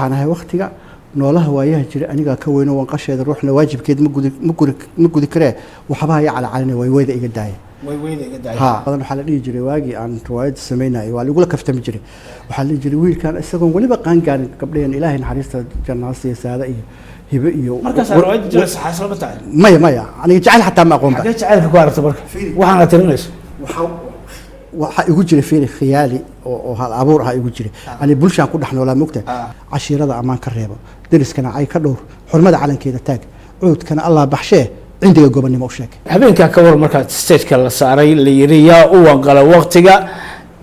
waxaan ahay waqtiga noolaha waayaha jira aniga ka weyno wanqasheeda ruuxna waajibkeed ma gudi karee waxba ay calacalina wayda iga daaya ها أنا حلا لي جري واجي عن رواية سمينا وعلى يقول لك كفتم جري وحلا جري ويل كان استغون ولي بقى كان قبلين إلهي نحرسته جناصي سادة هي مركز رواية جلس حصل بتاعي ما أنا يجعل حتى ما أقوم حكيت عارف كوارث برك وحنا ترنش يقول جري فيني خيالي وهالعبور هاي يقول جري أنا بلش أقول نحن ولا مكتة عشيرة أمان كريبة درس كان عاي كدور حرمة على كذا تاج عود كان الله بحشاه عندي قبل موشك habeenka ka war marka stage-ka la saaray la yiriya oo wanqala waqtiga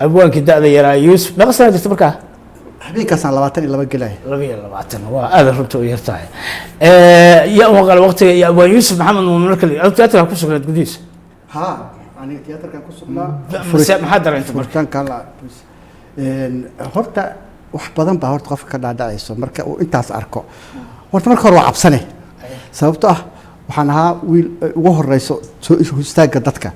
abwaanka daada yaraa Yusuf ma qasana jirta marka habeenkaas aan 22 galay 22 waa aad runta u yartahay ya wanqala waqtiga ya abwaan Yusuf Maxamed marka teatarka ku sugnaa gudiis ha ani teatarka ku sugnaa maxaa dareentay markan kala horta wax badan baa horta qofka ka dhaadhacayso marka uu intaas arko horta marka hore waa cabsane sababtoo ah waxaan ahaa wiil ugu horeyso soo istaaga dadka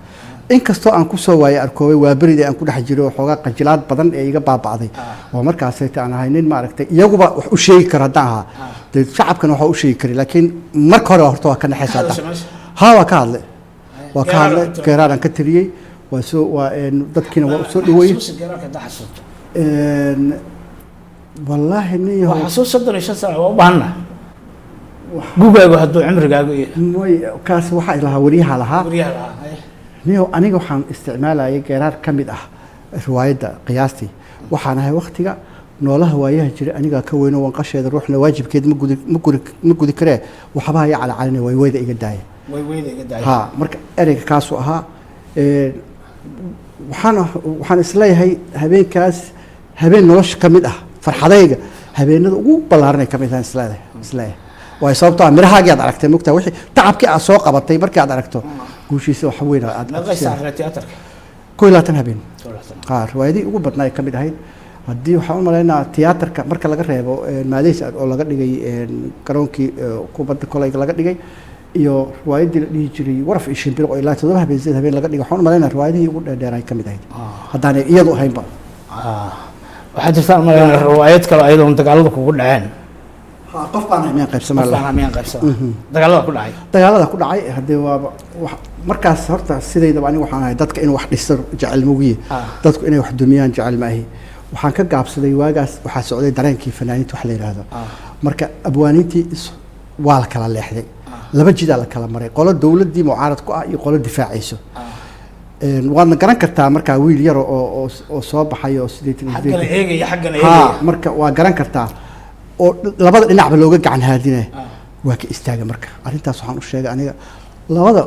inkastoo aan ku soo waayay arkoobay waa berida aan ku dhex jiro xoogaa qajilaad badan ee iga baabacday oo markaas ay taan ahay nin maaragtay iyaguba wax u sheegi karo hadaan ahaa dad shacabkan waxa u sheegi kari laakiin marka hore horta waa ka naxaysaa ha waa ka hadlay geeraan ka tiriyay waa soo waa dadkina waa soo dhaweeyay wallahi niyo xasuus 35 sano oo baahna gugaagu haduu cimrigaagu way kaas waxa ilaha wariyaha lahaa niyo aniga waxaan isticmaalayay geeraar kamid ah riwaayada qiyaastii waxaan ahay waqtiga noolaha waayaha jira aniga ka weyno wanqasheeda ruuxna waajibkeed ma gudi karee waxba ay calacalina wayda iga daaya ha marka ereyga kaas oo ahaa waxaan isleeyahay habeenkaas habeen nolosha kamid ah farxadayga habeenada ugu balaaranay kamid ah isleeyahay way sababtoo mirahaaga aad aragtay mugtaa wixii tacabkii aad soo qabatay markii aad aragto guushiisa wax weyn aad teatarka كويلاتن هبين قار وهذه ugu badnaa ka mid ahayd hadii waxa uu maleynaa teatarka marka laga reebo maadeys oo laga dhigay garoonkii kubadda kolayga laga dhigay iyo riwaayadii la dhigi jiray waraf ishin bir oo ilaa 7 habeen laga dhigay waxaan u maleynaa riwaayadii ugu dheeray ka mid ahayd hadaan iyadu ahayn ba waxa jirta maleynaa riwaayad kale ayadoo dagaalada kugu dhaceen qof baan ameen qaybsamay dagaalada ku dhacay hadii waa markaas horta sideedaba anigu waxaan ahay dadka in wax dhiso jecel mugiye dadku inay wax dumiyaan jecel maahi waxaan ka gaabsaday waagaas waxa socday dareenkii fanaaniinta wax la yiraahdo marka abwaaniintii waa la kala leexday laba jida la kala maray qolo dawladii mucaarad ku ah iyo qolo difaacayso waadna garan kartaa marka wiil yar oo soo baxay oo xaggan marka waa garan kartaa oo labada dhinacba looga gacan haadinay waa ka istaaga marka arintaas waxaan u sheegay aniga labada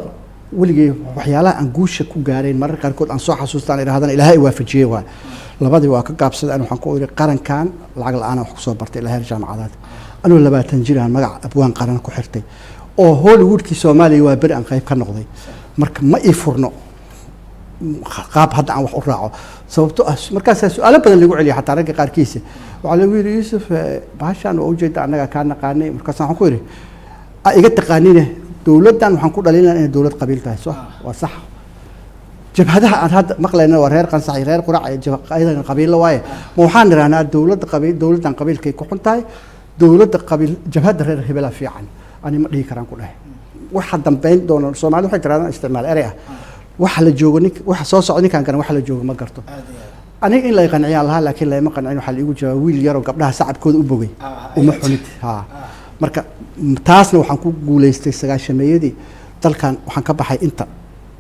waligay waxyaalaha aan guusha ku gaareen mararka qaarkood aan soo xasuustaan iraahdan ilaahay waafajiyay waa labadii waa ka gaabsaday aan waxaan ku iri qarankan lacag la'aan wax ku soo bartay ilaahay jaamacadaad anuu 20 jiraan magac abwaan qaran ku xirtay oo Hollywoodkii Soomaaliya waa bari aan qayb ka noqday marka ma ii furno qaab hadda aan wax u raaco sababtoo ah markaas su'aalo badan lagu celiyo xataa ragga qaarkiisa waxa la yiri Yusuf baashan oo ujeeda anaga ka naqaanay markaas waxaan ku iri iga taqaanina dawladdan waxaan ku dhalinaa in dawlad qabiil tahay soo waa sax jabhadaha aan hadda maqlayna waa reer qansax reer qurac aydan qabiil waaye ma waxaan niraanaa dawladdan qabiilkay ku xuntahay dawladda qabiil jabhada reer hebela fiican ani ma dhigi karaan ku dhahay waxa dambeyn doona Soomaalidu waxay tiraadaan isticmaal erey ah waxa la joogo waxa soo socdo ninkan kan waxa la joogo ma garto aniga in la qanciyo laha laakiin la ma qancin waxa la igu jawaab wiil yar oo gabdhaha sacabkooda u bogay uma xunid marka taasna waxaan ku guuleystay 9-meeyadii dalkan waxaan ka baxay inta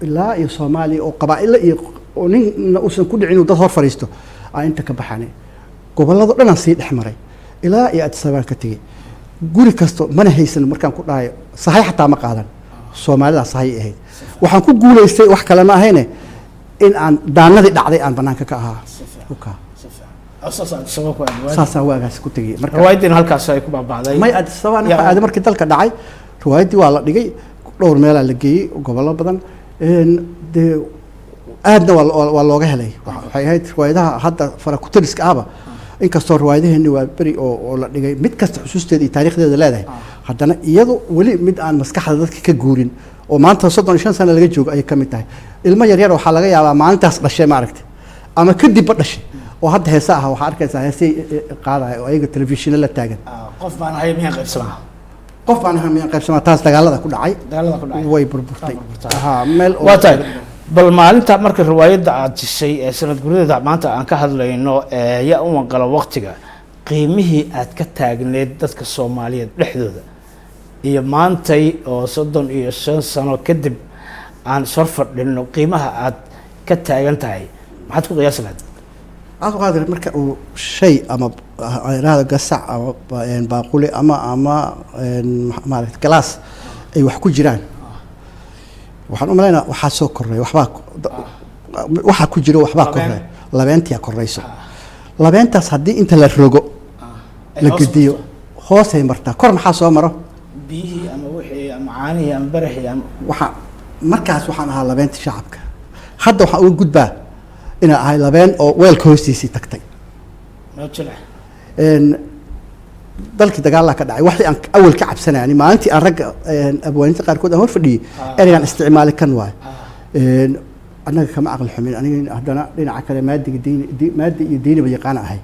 ilaa iyo Soomaaliya oo qabaa'il iyo nin uusan ku dhicin dad hor fariisto aan inta ka baxanay gobolada dhan aan sii dhexmaray ilaa iyo Addis Ababa ka tagay guri kasto mana haysan markaan ku dhahay sahay xataa ma qaadan Soomaalida sahay ahayd waxaan ku guuleystay wax kale ma ahayne in aan daanadii dhacday aan banaanka ka ahaa saasa waagaas ku tagay marka riwaayadina halkaas ay ku baabacday may Addis Ababa aad markii dalka dhacay riwaayadii waa la dhigay dhowr meel la geeyay gobollo badan aadna waa looga helay waxay ahayd riwaayadaha hadda fara ku taliska ahba inkastoo riwaayadaheeni waa bari oo la dhigay mid kasta xusuusteeda iyo taariikhdeeda leedahay haddana iyadu weli mid aan maskaxda dadka ka guurin oo maanta 35 sano laga joogo ay ka mid tahay ilmo yar yar waxa laga yaabaa maalintaas dhashay ma aragtay ama kadib dhashay oo hadda heesa ah waxaa arkaysaa heesay qaadaya oo ayaga telefishinno la taagan qof baan ahay miyaan qaybsamaa qof baan ahay miyaan qaybsamaa taas dagaalada ku dhacay way burburtay meel waa tahay bal maalinta marka riwaayadda aad jishay ee sanad gurideeda maanta aan ka hadlayno yaa u wanqala waqtiga qiimihii aad ka taagneed dadka Soomaaliyeed dhexdooda iyo maantay oo 35 sano kadib aan soo fadhino qiimaha aad ka taagan tahay maxaad ku qiyaasi lahayd aad qaadir marka uu shay ama ayraada gasac ama baaquli ama maaragtay glass ay wax ku jiraan waxaan u maleynaa waxa soo koray waxa ku jiro waxba koray labeentii korayso labeentaas haddii inta la rogo la gediyo hoosay martaa kor maxaa soo maro biyihii ama wixii ama caanihii ama baraxii ama waxa markaas waxaan ahaa labeentii shacabka hadda waxaan uga gudbaa inay ahay labeen oo weelka hoostiisii tagtay dalkii dagaal ka dhacay waxii aan awal ka cabsanayay maalintii aan ragga abwaaniinta qaarkood aan hor fadhiyay ereygan isticmaali kan waay annaga kama aqal xumin aniga haddana dhinaca kale maadi iyo diiniba yaqaan ahay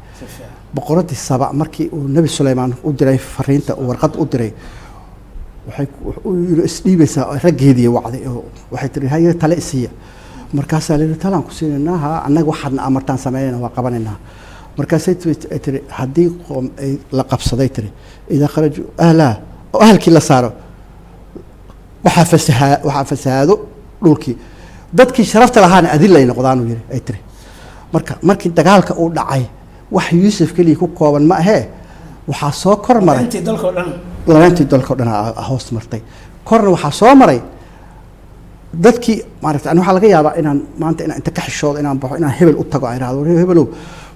boqoradii Saba markii uu Nabi Suleymaan u diray fariinta oo warqad u diray waxay u isdhiibaysaa raggeedii wacday oo waxay tiri hay tale isiya markaas ay talaan ku siinaynaha annaga waxaadna amartaan sameeyna waa qabanaynaa markaas ay tiri haddii qoom ay la qabsaday tiri ida kharaju ahlkii la saaro waxa fasaado dhulkii dadkii sharafta lahaana adil ay noqdaan uu yiri ay tiri markii dagaalka uu dhacay wax Yuusuf kaliya ku kooban ma ahee waxaa soo kor maray intii dalka dhan hoos martay korna waxaa soo maray dadkii maaragtay waxa laga yaabaa inaan maanta inta ka xishoodo inaan baxo inaan hebel u tago ay raado hebelow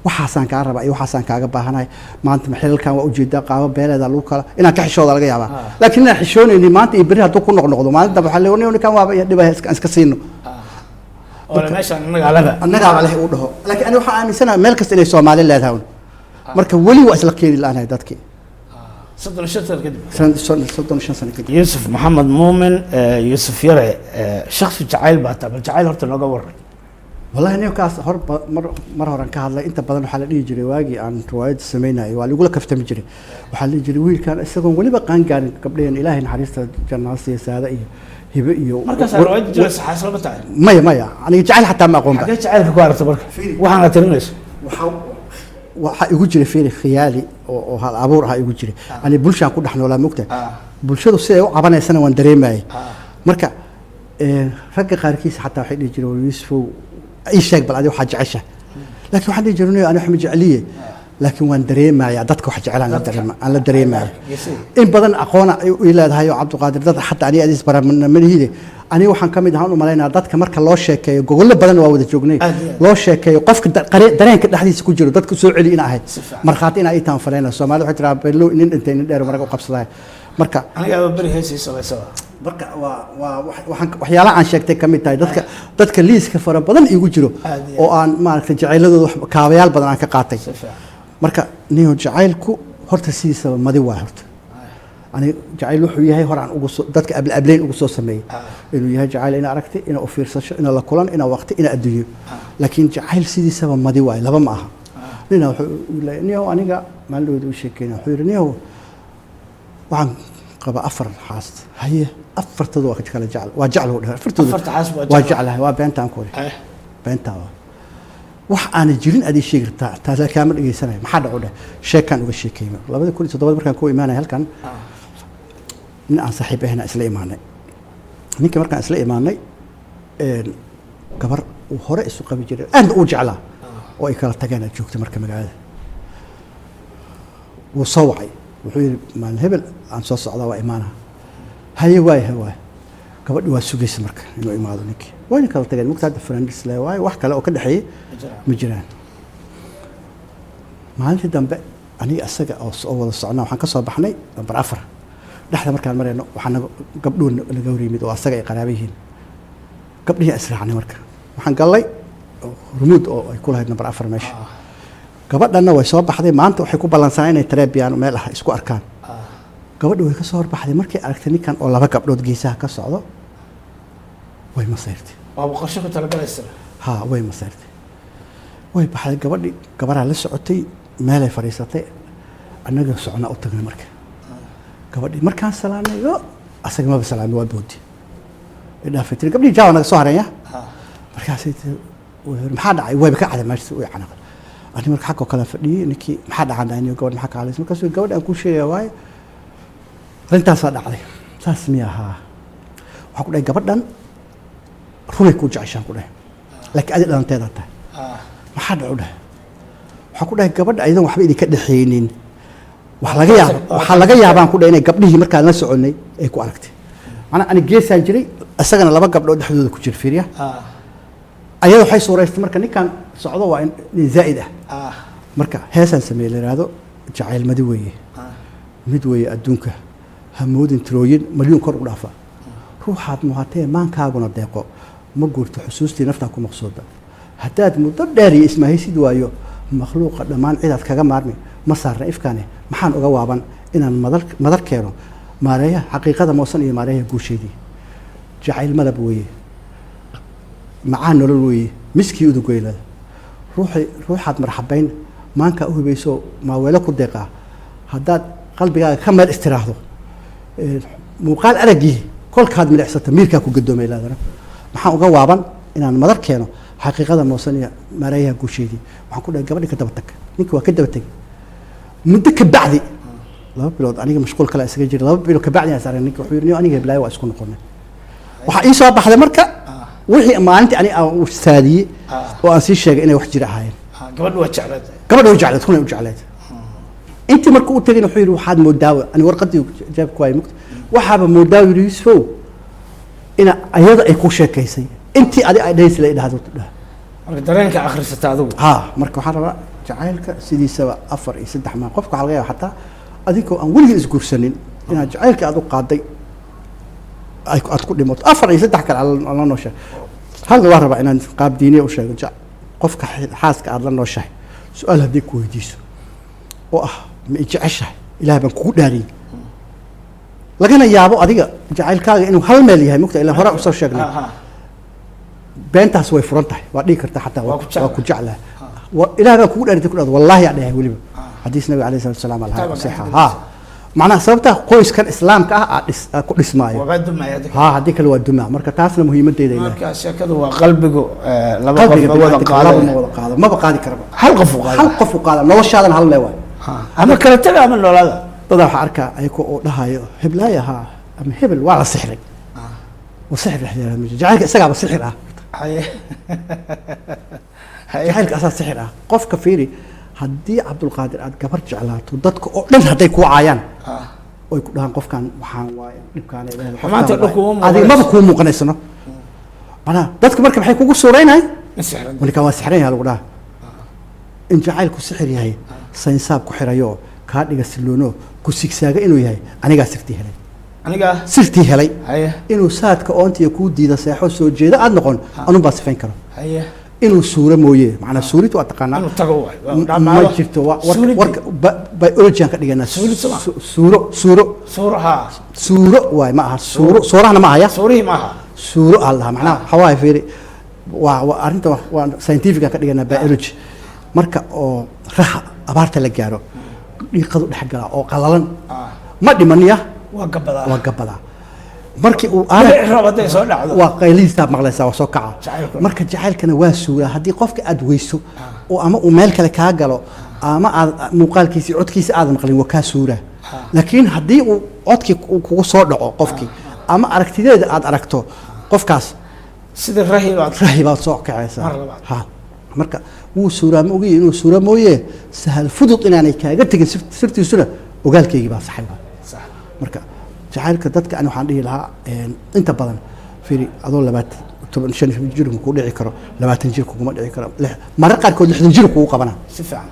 waxaasaan ka rabaa iyo waxaasaan kaaga baahanahay maanta maxilkan waa ujeedaa qaabo beeleeda lagu kala inaan ka xishoodo laga yaabaa laakiin inaan xishoonayni maanta iyo beri hadduu ku noqnoqdo maalinta waxa leeyahay kan waa dhibay iska siino wala meeshan annaga leh uu dhaho laakiin aniga waxaan aaminsanahay meel kasta inay Soomaali leedahay marka wali waa isla keenin laanahay dadkii 35 sano kadib Yusuf Maxamed Muumin Yusuf Yare shakhsi jacayl baa tabal jacayl horta looga waran wallahi aniga kaas mar horan ka hadlay inta badan waxa la dhigi jiray waagi aan riwaayad sameynay waa lagu la kaftami jiray waxa la dhigi jiray wiilkan isagoon waliba qaan gaarin gabdheen Ilaahay naxariista jannaasi saada iyo hibe iyo markaas riwaayad jiray saxaasal ma tahay maya aniga jacayl xataa ma aqoon ba jacaylka ku aragto marka waxaan tirinayso waxa igu jiray fiiri khiyaali oo hal abuur ah igu jiray ani bulshaan ku dhaxnoolaa mugta bulshadu si ay u cabaneysana waan dareemayay marka ragga qaarkiis xataa waxay dhigi jireen Yuusuf ay sheeg bal adiga waxa jecesha laakiin waxaan dhigi jiray aniga xamid jeceliye laakiin waan dareemayaa dadka wax jecelaan la dareemayaa in badan aqoon ay u leedahay oo Cabduqaadir dad xataa ani adis baramnimadiide aniga waxaan kamid ahaan u maleynaa dadka marka loo sheekeeyo gogol badan waa wada joognay loo sheekeeyo qofka dareenka dhaxdiisa ku jiro dadku soo celi in ahayd marxaati in ay taan faleena Soomaali waxay tiraa beelo in intay dheer marka u qabsaday marka aniga bari heesiisa marka waxaan waxyaalaha aan sheegtay kamid tahay dadka liiska fara badan igu jiro oo aan maaragtay jacayladooda kaabayaal badan aan ka qaatay marka niyo jacaylku horta sidiisaba madi waa horta ani jacayl wuxuu yahay hor aan ugu dadka ableen ugu soo sameeyay inuu yahay jacayl ina aragtay ina u fiirsasho ina la kulan ina waqti ina adduunyo laakiin jacayl sidiisaba madi waa laba ma aha nina wuxuu leeyahay niyo aniga maaloodu sheekayna wuxuu yiri niyo waxaan qaba afar xaas haye afartooda waa kala jecel waa jecel oo afartooda waa jecelahay waa beentaan ku beentaa wax aan jirin adii sheegirtaa taas la kaama dhageysanay maxaa dhaco sheekan uga sheekayma 2007 markaan ku imaanay halkan in aan saaxiib ahna isla imaanay ninka markaan isla imaanay gabar uu hore isu qabi jiray aad uu jeclaa oo ay kala tageen joogtay marka magaalada wuu soo wacay wuxuu yiri maalin hebel aan soo socdaa waa imaanaha haye waay gabadhi waa sugaysa marka inuu imaado ninkii wayna kala tageen mugtaada friends la waay wax kale oo ka dhaxeeyay ma jiraan maalintii dambe aniga asaga oo wada socnaa waxaan ka soo baxnay lambar 4 dhaxda markaan marayno waxaan gabdhoon laga wareemid oo asaga ay qaraabo yihiin gabdhihii asraacnay marka waxaan galay rumuud oo ay ku lahayd lambar 4 meesha gabadhana way soo baxday maanta waxay ku balansanay inay tareebiyaan meel ah isku arkaan gabadhu way ka soo horbaxday markay aragtay ninkan oo laba gabdhood geesaha ka socdo way masayrtay waa qorshe ku talagalaysa way masayrtay way baxday gabaraa la socotay meelay fadhiisatay annaga socnaa u tagnay marka gabadhii markaan salaamay asaga maba salaamay waa boodi idhaafay tiri gabdhii jaawa naga soo hareeya markaasay maxaa dhacay wayba ka caday meesha way canaqay ani marka xagga kala fadhiyay ninkii maxaa dhacay gabadh maxaa ka hadlaysay markaasuu gabadh aan ku sheegaya waaye arrintaasaa dhacday saas miya ahaa waxaan ku dhahay gabadhan runay kuu jeceshaan ku dhahay laakiin adi dhalanteedaa tahay maxaa dhacu dhahay waxaan ku dhahay gabadha ayadan waxba idinka dhexeynin waxaa laga yaabaan ku dhahay inay gabdhihii markaan la soconay ay ku aragtay macnaa ani geesaan jiray isagana 2 gabdhood dhexdooda ku jira fiiriya ayada waxay suureystay marka ninkan socdo waa in zaa'id ah marka heesaan sameeyay la yiraahdo jacayl madi weeye mid weeye adduunka hamoodin tirooyin milyan kor u dhaafa ruuxaad muhatee maankaaguna deeqo ma guurto xusuustii naftaa ku maqsuuda haddaad muddo dheer iyo ismahaysid waayo makhluuqa dhammaan cidaad kaga maarmi ma saarna ifkaane maxaan uga waaban inaan madar keeno maareeya xaqiiqada moosan iyo maareeya guusheedii jacayl malab weeye macaan nolol weeye miskii udugeylada ruuxaad marxabayn maanka u hubayso maaweelo ku deeqaa haddaad qalbigaaga ka meel istiraahdo muuqaal aragii kolkaad milicsata miirkaa ku gadoomay laadana maxaan uga waaban inaan madar keeno xaqiiqada moosan iyo maareeyaha guusheedii waxaan ku dhahay gabadhii ka daba tag ninkii waa ka daba tegay muddo ka bacdi 2 bilood aniga mashquul kale isaga jira 2 bilood ka bacdi aan saaray ninkii wuxuu yiri aniga bilaay waa isku noqonay waxa ii soo baxday marka wixii maalintii ani aan u saadiyay oo aan sii sheegay inay wax jira ahaayeen gabadhu waa jeclayd kuna u jeclayd intii marka u tagay wuxuu yiri waxaad moodaawa ani warqadii jaab ku ay mugta waxaaba moodaawa yiri Yuusuf ina ayada ay ku sheekaysay intii ay dhaysay la idhaahdo marka dareenka akhrisata adigu marka waxaan rabaa jacaylka sidiisaba 4 iyo 3 ma qofka halga xataa adinkoo aan weligeed isguursanin inaad jacaylka aad u qaaday aad ku dhimoto 4 iyo 3 kale la nooshahay halka waa rabaa inaan qaab diiniye u sheego qofka xaaska aad la nooshahay su'aal haddii ku weydiiso oo ma jeceshahay ilaahay baan kugu dhaariyay lagana yaabo adiga jacaylkaaga inuu hal meel yahay mugta ilaa hore u soo sheegnay beentaas way furan tahay waa dhigi kartaa xataa waa ku jeclahay ilaahay baan kugu dhaariyay ku dhaad wallahi yaa dhahay weliba xadiis nabi calayhi salaatu wasalaam alhaa macnaha sababta qoyskan islaamka ku dhismaayo haddii kale waa dumaa marka taasna muhiimadeeda marka sheekadu waa qalbigu laba qof maba qaadi karaba hal qof u qaada noloshaadan hal mee waay ama kala taga ama noolaada dada waxaa arkaa ayagoo oo dhahayo heblaaya ama hebel waa la sixray وسحر الحجارة جعلك سجع بسحر جعلك أساس سحر قف كفيري هدي عبد القادر عاد كبرت جعلات وضدك لن هديك وعيان ويكون هان قف كان وحان وكان ما تقولكم هذه ما بكون مقنعسنا أنا ضدك مركب حيكون سورين هاي ولي كان سحرين هالوضع إن جعلك سحر هاي سينساب كحريو كارد يغسلونه كسيكساغا إنه هاي أنا قاعد سرتي هلي سرتي هلي إنه سادك أنت يكون ديدا سيحو سو جيدا عاد نقول أنا بس فين كرو إنه سورة مويه معنا سورة واتقانا إنه تقوى ما جبته ورك بيولوجيا كدينا سورة ها سورة واي معها سورة أنا معها سورة الله معناه حواي فيري وأنت ساينتيفيك كدينا بيولوجي marka oo raxa abaarta la gaaro dhiiqadu dhaxgala oo qalalan ma dhimaniya waa gabada markii uu rabada soo dhacdo waa qayliisa maqlaysa waa soo kaca marka jacaylkana waa suura hadii qofka aad weyso oo ama uu meel kale ka galo ama aad muuqaalkiisa codkiisa aad maqlin waa ka suura laakiin hadii uu codki kugu soo dhaco qofkii ama aragtideeda aad aragto qofkaas sida rahibaad soo kacaysa ha marka wuu suuraa mooyee inuu suuraa mooyee sahal fudud inaanay kaaga tagin sirtiisuna ogaalkeygii baa saxay marka jacaylka dadka aan waxaan dhihi lahaa inta badan fiiri adoo 15 jir ku dhici karo 20 jir kuma dhici karo marar qaarkood 60 jir ku qabana si fiican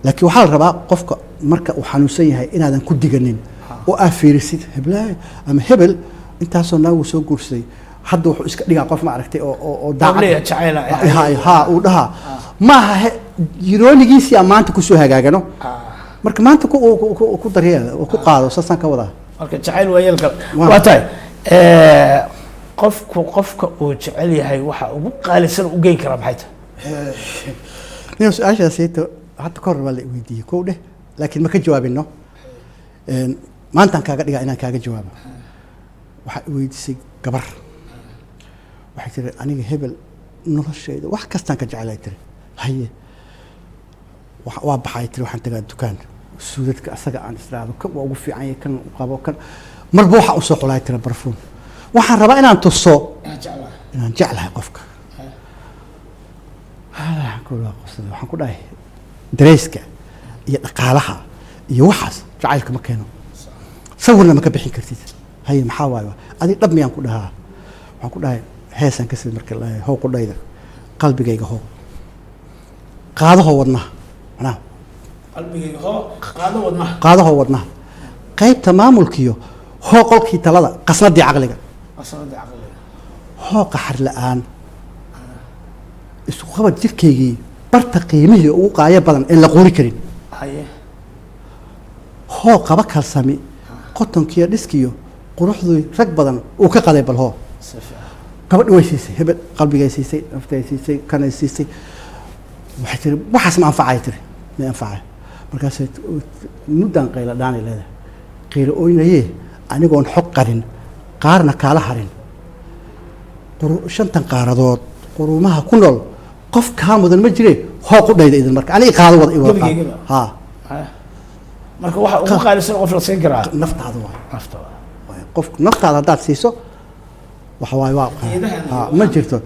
laakiin waxa la rabaa qofka marka uu xanuunsan yahay inaadan ku diganin oo aad fiirisid heblaay ama hebel intaasoo naagu soo guursaday hadda wuxuu iska dhigaa qof ma aragtay oo daacad uu dhaha maaha jiroonigiisii maanta ku soo hagaagano marka maanta ku daryeel oo ku qaado saasan ka wada marka jacayl waayelka waa tahay qofka uu jecel yahay waxa ugu qaalisan u geyn kara maxay tahay nin su'aashaasayto hadda ka hor baa la weydiiyey kow dheh laakiin ma ka jawaabino maantaan kaaga dhigaa inaan kaaga jawaabo waxaa i weydiisay gabar waxay tiri aniga hebel noloshayda wax kastaan ka jecelay tiri haye waa baxay tiri waxaan tagaa dukaan suudadka asaga aan israado kan waa ugu fiican yahay kan qabo kan marba waxaa usoo xulay tiri barfuun waxaan rabaa inaan tuso inaan jeclahay qofka waxaan ku dhahay dareyska iyo dhaqaalaha iyo waxaas jacaylka ma keeno sawirna ma ka bixin kartid haye maxaa waayo adig dhab miyaan ku dhahaa waxaan ku dhahay heesaan ka sida marka lahay how qudhayda qalbigayga how qaadahoo wadnaha macnaha qalbigayga hoo qaado wadnaha qaadahoo wadnaha qaybta maamulkiyo hoo qolkii talada qasnadii caqliga hoo qaxar la-aan isku qabad jirkaygii barta qiimihii ugu qaayo badan in la quuri karin hoo qaba kalsami qotonkiiyo dhiskiyo quruxdii rag badan uu ka qaday bal hoo gabadhi way siisay hebel qalbigay siisay naftay siisay kanay siisay waxay tiri waxaas ma anfacay tiri ma anfacay markaasay muddaan qayla dhaanay leedahay qiilo ooynayee anigoon xog qarin qaarna kaala harin shantan qaaradood quruumaha ku nool qof kaa mudan ma jire hoo qudhayda idin marka aniga qaado wada i wada ha marka waxa ugu qaalisan qof la siin karaa naftaada waay qof naftaada haddaad siiso waxa waay waa ma jirto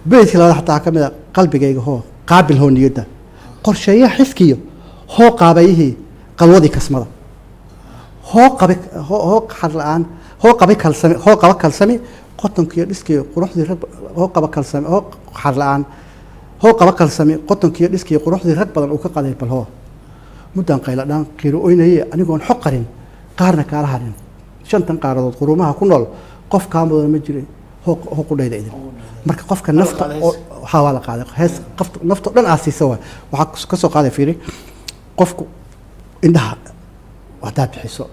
beedkii labaad xataa ka mid a qalbigayga hoo qaabil hoo niyadda qorsheeyaha xiskiyo hoo qaabayihii qalwadii kasmada hoo qabi hoo qaxar la-aan hoo qabi kalsami hoo qaba kalsami qotonkiiyo dhiskiyo quruxdii rag hoo qaba kalsami hoo qaxar la-aan hoo qaba kalsami qotonkiiyo dhiskiyo quruxdii rag badan uu ka qaday bal hoo muddaan qayla dhaan qiiro oynaye anigoon xog qarin qaarna kaala harin shantan qaaradood quruumaha ku nool qof kaa mudan ma jiray hoo qudhayda idin marka qofka nafta waxaa waa la qaaday hees qofta nafta dhan aa siisa waay waxaa ka soo qaaday fiiri qofku indhaha haddaad bixiso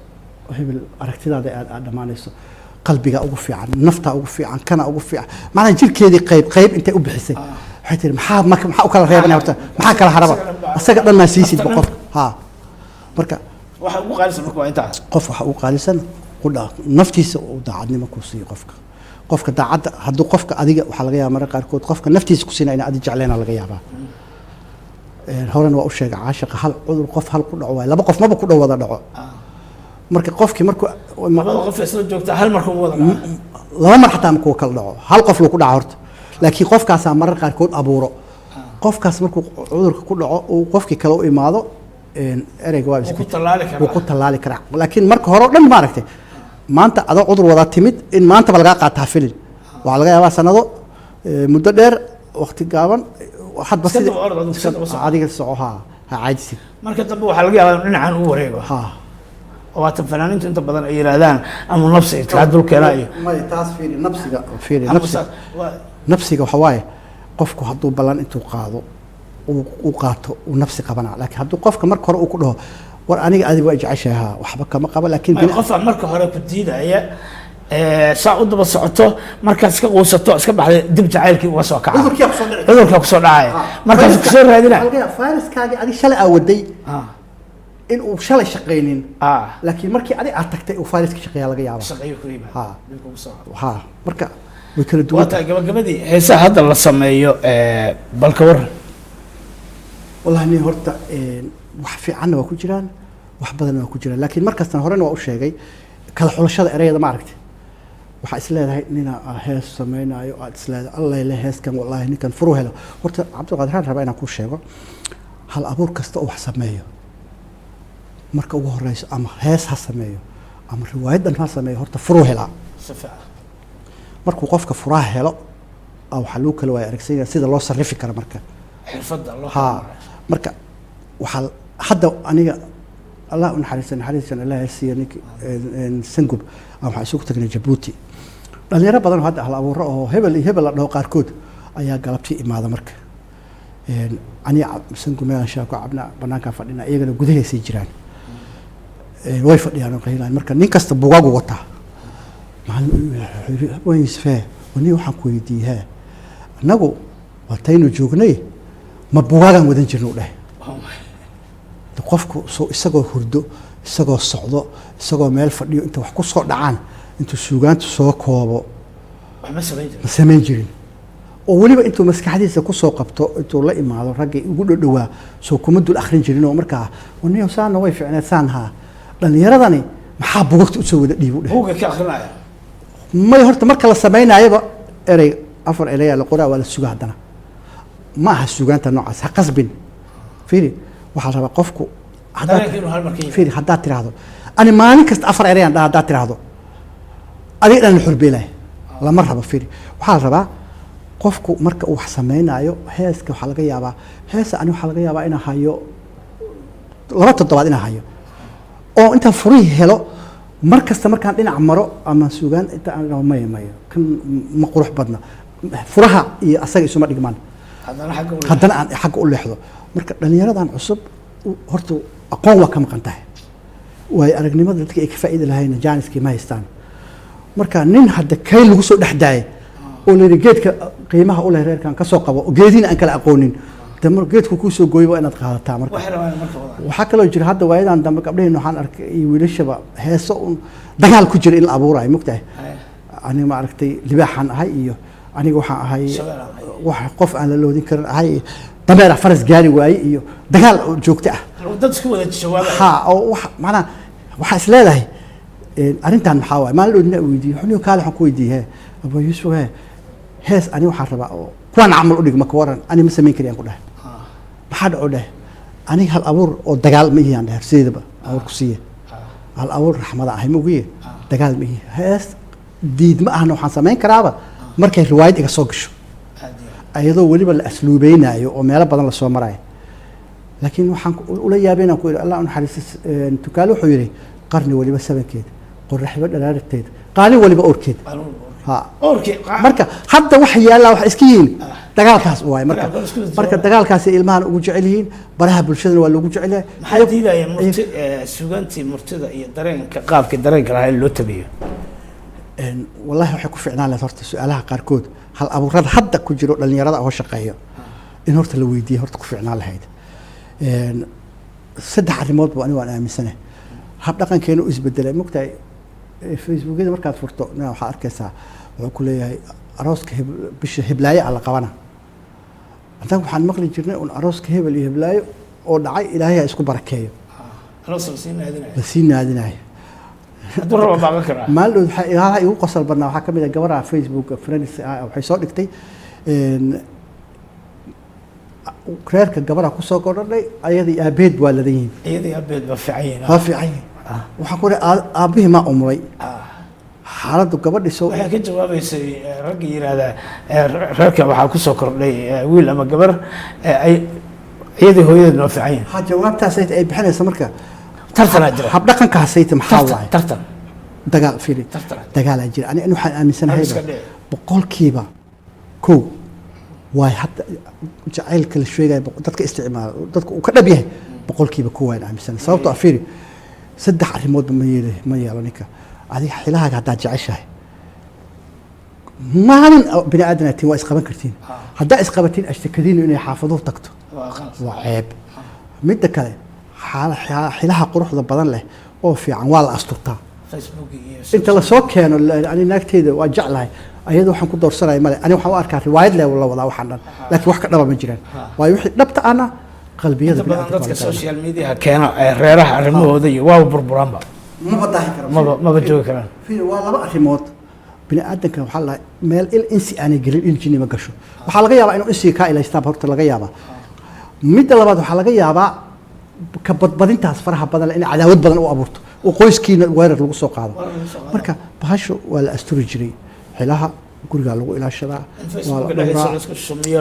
hebel aragtidaada aad dhammaanayso qalbiga ugu fiican naftaa ugu fiican kana ugu fiican macnaa jirkeedii qayb intay u bixisay waxay tiri maxaa u kala reebanaya horta maxaa kala haraba asaga dhan maa siisidba qofka ha marka waxa ugu qaalisan marka waa intaas qof waxa ugu qaalisan qudha naftiisa uu daacadnimo ku siiyo qofka daacadda hadduu qofka adiga waxaa laga yaabaa mararka qaarkood qofka naftiisa ku siinaya in adi jecleena laga yaabaa horena waa u sheegay caashiqa hal cudur qof hal ku dhaco waay laba qof maba ku dhow wada dhaco marka qofkii markuu labada qof isla joogta hal markuu wada dhaco laba mar xataa markuu kala dhaco hal qof loo ku dhaco horta laakiin qofkaasaa marar qaarkood abuuro qofkaas markuu cudurka ku dhaco uu qofkii kale u imaado ereyga waa wuu ku tallaali karaa laakiin marka hore o dhan maaragtay maanta adoo cudur wadaa timid in maantaba lagaa qaataa filin waxaa laga yaabaa sanado muddo dheer waqti gaaban hadba adiga soco ha caajisi marka dambe waxaa laga yaabaa dhinacan u wareego waatan fanaaniintu inta badan ay yiraahdaan ama nafsi kaa dulkeena iyo taas fiiri nafsiga waxa waaye qofku hadduu ballan intuu qaado uu qaato uu nafsi qabanaa laakiin hadduu qofka marka hore uu ku dhaho war aniga adiga waa jeceshaha waxba kama qabo laakiin qofka marka hore ku diidaya saa u daba socoto markaad iska quusato iska baxday dib jacaylkii uga soo kaca cudurka ku soo dhacaya markaas ku soo raadinaya fayraskaagii adiga shalay aa waday in uu shalay shaqaynin laakiin markii adiga aad tagtay uu fayraska shaqeeyaa laga yaaba shaqeeyo ku ha marka way kala duwan tahay gabagabadii heesaha hadda la sameeyo balka waran wallahi nin horta wax fiicanna waa ku jiraan wax badanna waa ku jiraan laakiin markastana horena waa u sheegay kala xulashada ereyada ma aragtay waxaa is leedahay nina hees samaynayo aad is leedahay allah le heeskan wallahi ninkan furu helo horta cabdiqaadir waxaan rabaa inaan kuu sheego hal abuur kasta oo wax sameeyo marka ugu horeyso ama hees ha sameeyo ama riwaayadan ha sameeyo horta furu helaa markuu qofka furaha helo waxaa loo kala waaya aragsanaya sida loo sarrifi karo marka xirfadda loo marka waxaa hadda aniga allah u naxariisan allah siiyo ninki sangub waxaan isugu tagnay Djibouti dhalinyaro badan oo hadda hal abuuro oo hebel la dhaho qaarkood ayaa galabtii imaada marka aniga sangub meesha shaako cabna banaanka fadhina iyagana gudaheysay jiraan way fadhiyaan qeylaan marka nin kasta buugaag u wataa waan isfaa wani waxaan ku weydiiyay anagu wataynu joognay ma buugaagaan wadan jirna u dhahay qofku soo isagoo hurdo isagoo socdo isagoo meel fadhiyo inta wax ku soo dhacaan intuu suugaanta soo koobo ma samayn jirin oo weliba intuu maskaxdiisa ku soo qabto intuu la imaado raggii ugu dhowaa soo kuma dul akhrin jirin oo markaa waniyo saana way fiicneed saan haa dhalinyaradani maxaa buugta u soo wada dhiib u dhahay buugga ka akhrinaya may horta marka la samaynaayaba erey afar erey la qoraa waa la sugaa haddana ma aha suugaanta noocaas ha qasbin fiiri waxaa la rabaa qofku fiiri haddaad tiraahdo ani maalin kasta afar erey aan dhaha haddaad tiraahdo adiga dhan la xurbeelaya lama rabo fiiri waxaa la rabaa qofku marka uu wax samaynayo heeska waxaa laga yaabaa heesa ani waxaa laga yaabaa inaan hayo 2 toddobaad inaan hayo oo intaan furihii helo mar kasta markaan dhinac maro ama suugaan inta aan dhaho mayo kan ma qurux badna furaha iyo asaga isuma dhigmaan haddana aan xagga u leexdo marka dhalinyaradan cusub horta aqoon waa ka maqan tahay waayo aragnimada dadka ay ka faa'iidi lahayna jaaniskii ma haystaan marka nin hadda kay lagu soo dhex daayay oo la yidhi geedka qiimaha u leh reerkan ka soo qabo geediina aan kala aqoonin damar geedku ku soo gooyo waa inaad qaadataa marka waxaa kaloo jira hadda waayadan dambe gabdhaheen waxaan arkay iyo wiilashaba heeso un dagaal ku jira in la abuurayo mogtahay aniga ma aragtay libaaxan ahay iyo aniga waxaan ahay wax qof aan la loodin karin ahay dameer faras gaari waaye iyo dagaal joogto ah dad isku wada jawaabay ha oo wax macna waxa is leedahay arrintan maxaa waay maalin dhoodna weydiiyay xuniyo kaale waxaan ku weydiiyay Abu Yusuf hees ani waxaan rabaa oo kuwan camal u dhigma ka waran ani ma samayn kariyaan ku dhahay maxaa dhaco dhahay ani hal abuur oo dagaal ma yaan dhahay sideedaba abuur ku siiye hal abuur raxmada ahay mugiye dagaal ma hees diid ma ahna waxaan samayn karaaba markay riwaayad iga soo gasho ayadoo weliba la asluubeynayo oo meelo badan la soo marayo laakiin waxaan ula yaabeenaan ku yiri Allah u naxariis tukaalo wuxuu yiri qarni waliba sabankeed qorraxba dharaarteed qaalin waliba orkeed ha orkeed marka hadda wax yaala wax iska yiin dagaalkaas waay marka dagaalkaas ilmahan ugu jecel yihiin baraha bulshada waa lagu jecel yahay maxaa diidaya murti suugaantii murtida iyo dareenka qaabka dareenka lahayn loo tabiyo wallahi waxay ku fiicnaan lahayd horta su'aalaha qaarkood hal abuurada hadda ku jiro dhalinyarada oo shaqeeyo in horta la weydiiyo horta ku fiicnaan lahayd saddex arrimood baa ani waan aaminsanahay hab dhaqankeenu isbedelay mogtahay facebookyada markaad furto waxaad arkaysaa wuxuu ku leeyahay arooska bisha heblaayo aan la qabana annaga waxaan maqli jirnay un arooska hebel iyo heblaayo oo dhacay ilaahay ha isku barakeeyo la sii naadinayo maalin waxaa ilaalaha igu qosol badnaa waxaa ka mid ah gabadha facebook friends waxay soo dhigtay reerka gabadha ku soo kordhay ayadii aabeed waa ladan yihiin iyadii aabeed ba fiican waxaan ku leeyahay aabihii ma umray xaaladdu gabadhii soo waxay ka jawaabaysay ragga yiraahda reerka waxaa ku soo kordhay wiil ama gabar ay iyadii hooyadeed noo fiican yihiin ha jawaabtaas ay bixinaysa marka tartan jira hab dhaqankaas ay maxaa waay tartan dagaal fiiri dagaal jira ani waxaan aaminsanahay boqolkiiba kow waay hadda jacaylka la sheegay dadka isticmaalo dadka uu ka dhab yahay boqolkiiba kow waan aaminsanahay sababtoo ah fiiri saddex arrimood ma yeelo ninka adiga xilahaaga haddaad jeceshahay maalin bini aadanatiin waa isqaban kartiin haddaa isqabatiin ashtakadiinu inay xaafaduhu tagto waa ceeb midda kale xilaha quruxda badan leh oo fiican waa la asturtaa inta la soo keeno ani naagteeda waa jeclahay ayada waxaan ku doorsanaya male ani waxaan u arkaa riwaayad leh la wadaa waxaan dhan laakiin wax ka dhaba ma jiraan waayo wixii dhabta ana qalbiyada dadka social media keena reeraha arrimahooda iyo waa burburanba ma daahi karo maba joogi karaan waa laba arrimood bini aadanka waxaa la meel insi aanay gelin in jinni ma gasho waxaa laga yaabaa inuu insiga kaa ilaystaa horta laga yaabaa midda labaad waxaa laga yaabaa ka badbadintaas faraha badan in cadaawad badan u abuurto oo qoyskiina weerar lagu soo qaado marka bahasho waa la asturi jiray xilaha guriga lagu ilaashadaa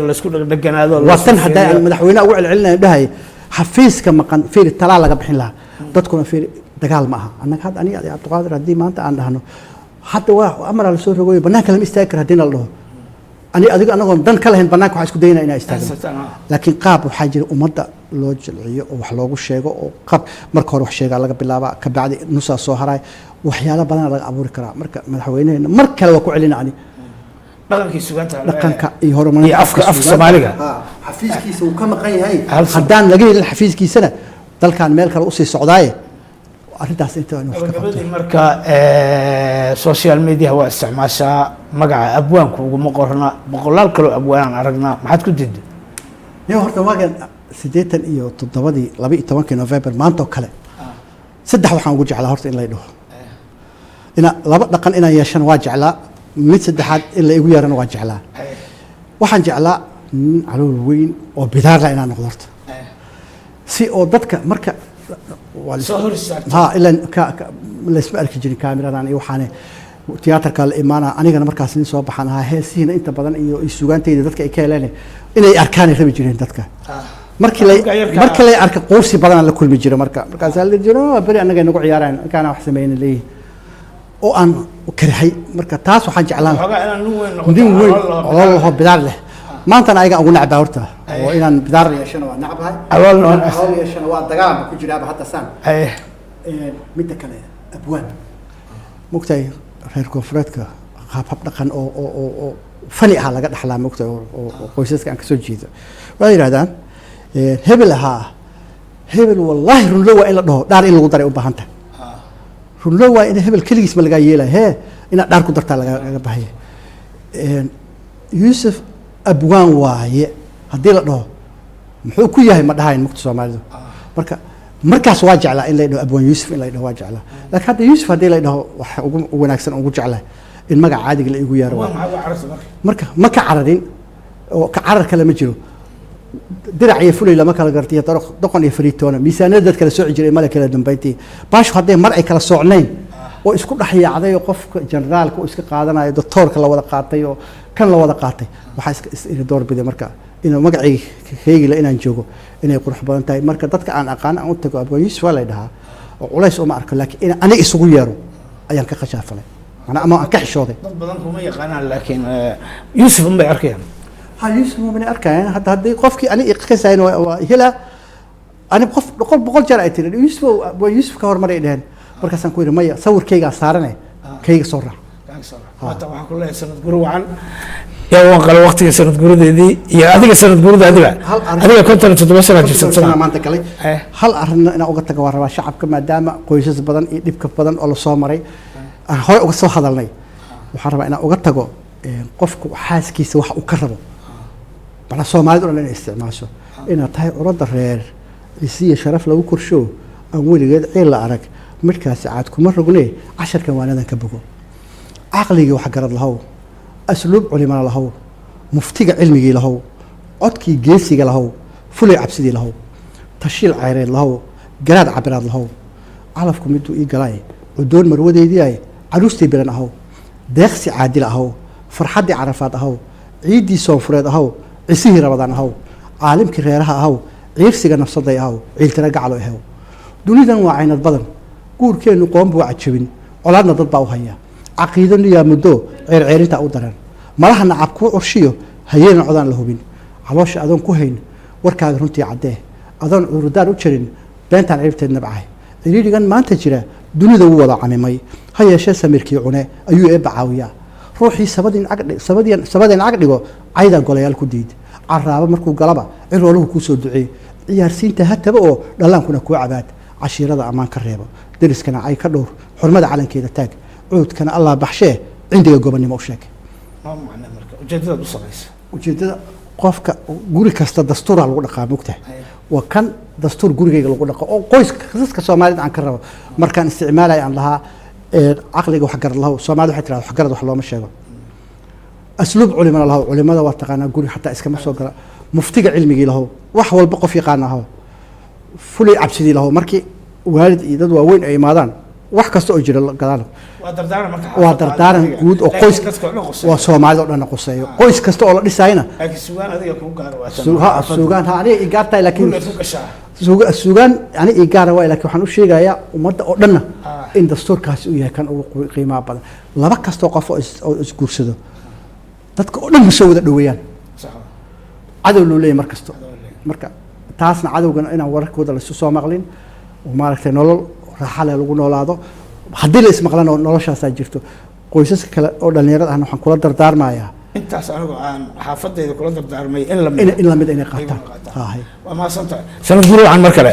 la isku dhaganaado waa tan hadda madaxweynaha ugu celcelinayo dhahay xafiiska maqan fiiri talaa laga bixin lahaa dadkuna fiiri dagaal ma aha annaga hadda aniga Cabdiqaadir haddii maanta aan dhahno hadda waa amar la soo rogoyo banaanka lama istaagi karo haddii la dhaho adiga anagoon dan ka lahayn banaanka waxaa isku daynaa inaa istaagno laakiin qaab waxaa jira ummadda loo jilciyo oo wax loogu sheego oo qaab marka hore wax sheegaa laga bilaabaa ka bacdi nusaa soo haray waxyaalo badan laga abuuri karaa marka madaxweynaheena mar kale waa ku celina ani dhaqankii sugaanta dhaqanka iyo horumarinta iyo afka Soomaaliga xafiiskiisa uu ka maqan yahay Hal sano. haddaan laga helin xafiiskiisana dalkan meel kale usii socdaaye arrintaas inta aan wax ka qabto gabadhii marka social media waa isticmaashaa magaca abwaanku uguma qorna boqolaal kaloo abwaanaan aragnaa maxaad ku diiday niyo horta waagan 87 12 November maanta oo kale saddex waxaan ugu jeclaa horta in la dhaho ina laba dhaqan inaan yeeshan waa jeclaa mid saddexaad in la igu yeerana waa jeclaa waxaan jeclaa nin calool weyn oo bidaar la inaan noqdo horta si oo dadka marka soo hor istaagtay ha ilan laysma arki jirin kaamiradan iyo waxaane tiyaatarka la imaana anigana markaas nin soo baxan ahaa heesihiina inta badan iyo suugaantayda dadka ay ka heleen inay arkaan ay rabi jireen dadka markii la arka quusi badan la kulmi jiro markaas la jiro bari anaga nagu ciyaaraan kana wax sameeyeen leeyahay oo aan karahay marka taas waxaan jeclaan xogaa inaan nin weyn noqdo nin weyn oo loo bidaar leh maanta ayaga ugu nacbaa horta oo inaan bidaar yeeshano waa nacbahay alool yeeshano waa dagaal ku jiraaba hadda san midda kale abwaan mugtay reer koonfureedka qaab dhaqan oo fani ah laga dhaxlaa mugtay oo qoysaska aan ka soo jeedo waa yiraahdaan hebel ahaa hebel wallahi runlo waa in la dhaho dhaar in lagu daray u baahan tahay runlo waa in hebel keligiis ma laga yeelay hee ina dhaar ku dartaa laga bahay Yusuf abwaan waaye haddii la dhaho muxuu ku yahay ma dhahayn mugta Soomaalidu markaas waa jeclaa in la dhaho abwaan Yusuf in la dhaho waa jeclaa laakiin hadda Yusuf haddii la dhaho waxa ugu wanaagsan ugu jeclaa in magac caadiga la igu yeero marka ma ka cararin oo ka carar kale ma jiro dirac iyo fulay lama kala gartiyo doqon iyo fariitoona miisaanada dad kala sooci jiray malaka kala dambeyntii baashu hadday mar ay kala soocnayn oo isku dhaxyaacday oo qofka generaalka oo iska qaadanayo doctorka la wada qaatay oo kan la wada qaatay waxa iska door biday marka inuu magacayga la inaan joogo inay qurux badan tahay marka dadka aan aqaan aan u tago abwaan Yusuf waa la dhahaa oo culays uma arko laakiin aniga isugu yeero ayaan ka qashaafalay ana ama aan ka xishooday dad badan kuma yaqaanaan laakiin Yusuf ma arkayaan Yusuf ma arkayaan hadda qofkii aniga iqkasayn waa hela ani qof boqol jeer ay tiri Yusuf ka hormaray dhaheen markaasaan ku yiri maya sawirkayga saaranay kayga soo raac hada waxaan ku leeyahay sanad guru wacan yaa waan qala waqtiga sanad gurudeedii iyo adiga sanad gurudeediba adiga 57 sano jirsan maanta galay hal arrin ina uga tago waa rabaa shacabka maadaama qoysas badan iyo dhibka badan oo la soo maray hore uga soo hadalnay waxaan rabaa inaan uga tago qofku xaaskiisa wax uu ka rabo bala Soomaalidu oo inay isticmaasho ina tahay urada reer isiya sharaf lagu korsho aan weligeed ceel la arag markaas aad kuma rogne 10 kan waanadan ka bogo aqliga wax garad lahaw asluub culimada lahaw muftiga cilmiga lahaw codkii geesiga lahaw fulay cabsidii lahaw tashiil cayreed lahaw garaad cabiraad lahaw calafku miduu ii galay udoon marwadeedii ay caruustay bilan ahaw deeqsi caadil ahaw farxadii carafaad ahaw ciidii soonfureed ahaw cisihii rabadaan ahaw caalimkii reeraha ahaw ciirsiga nafsaday ahaw ciiltana gacalo ahaw dunidan waa aynad badan guurkeenu qoon buu cajabin colaadna dad baa u haya caqiido niyaa muddo ceerinta u daran malaha nacab ku urshiyo hayeena codaan la hubin caloosha adoon ku hayn warkaaga runtii cadee adoon cudurdaan u jirin beentaan ciribteed nabcahay ciriirigan maanta jira dunida wuu wada camimay ha yeeshee samirkii cune ayuu eebba caawiyaa ruuxii sabadeen cag dhigo caydaa golayaal ku diid caraaba markuu galaba cirooluhu kuu soo duceey ciyaarsiinta hataba oo dhallaankuna kuu cabaad cashiirada ammaan ka reebo deriskana cay ka dhowr xurmada calankeeda taag cuudkana allah baxshee cindiga gobonnimo u sheeg ujeedada qofka guri kasta dastuura lagu dhaqaa mugtahay waa kan dastuur gurigayga lagu dhaqo oo qoyska Soomaalida aan ka rabo markaan isticmaalay aan lahaa aqliga wax garad lahaw Soomaalidu waxay tiraahdaa wax garad wax looma sheego asluub culimada lahaw culimada waa taqaanaa guri xataa iska ma soo gala muftiga cilmiga lahaw wax walba qof yaqaan ahaw fulay cabsidii lahaw markii waalid iyo dad waaweyn ay imaadaan wax kasta oo jira gadaal waa dardaaran guud oo qoys waa Soomaalida oo dhan qoseeyo qoys kasta oo la dhisayna suugaan ha aniga igaartay laakiin suugaan aniga igaara waa laakiin waxaan u sheegayaa ummadda oo dhan in dastuurkaasi uu yahay kan ugu qiimaha badan laba kasta qof oo isguursado dadka oo dhan soo wada dhaweeyaan cadow loo leeyahay marka taasna cadowgan inaan wararkooda la soo maqlin oo maaragtay nolol raaxo leh lagu noolaado haddii la ismaqlano noloshaas ay jirto qoysaska kale oo dhalinyarada ah waxaan kula dardaarmayaa intaas anigu aan xaafadayda kula dardaarmay in la in la mid inay qaataan waa mahadsantahay sanad guur wacan mar kale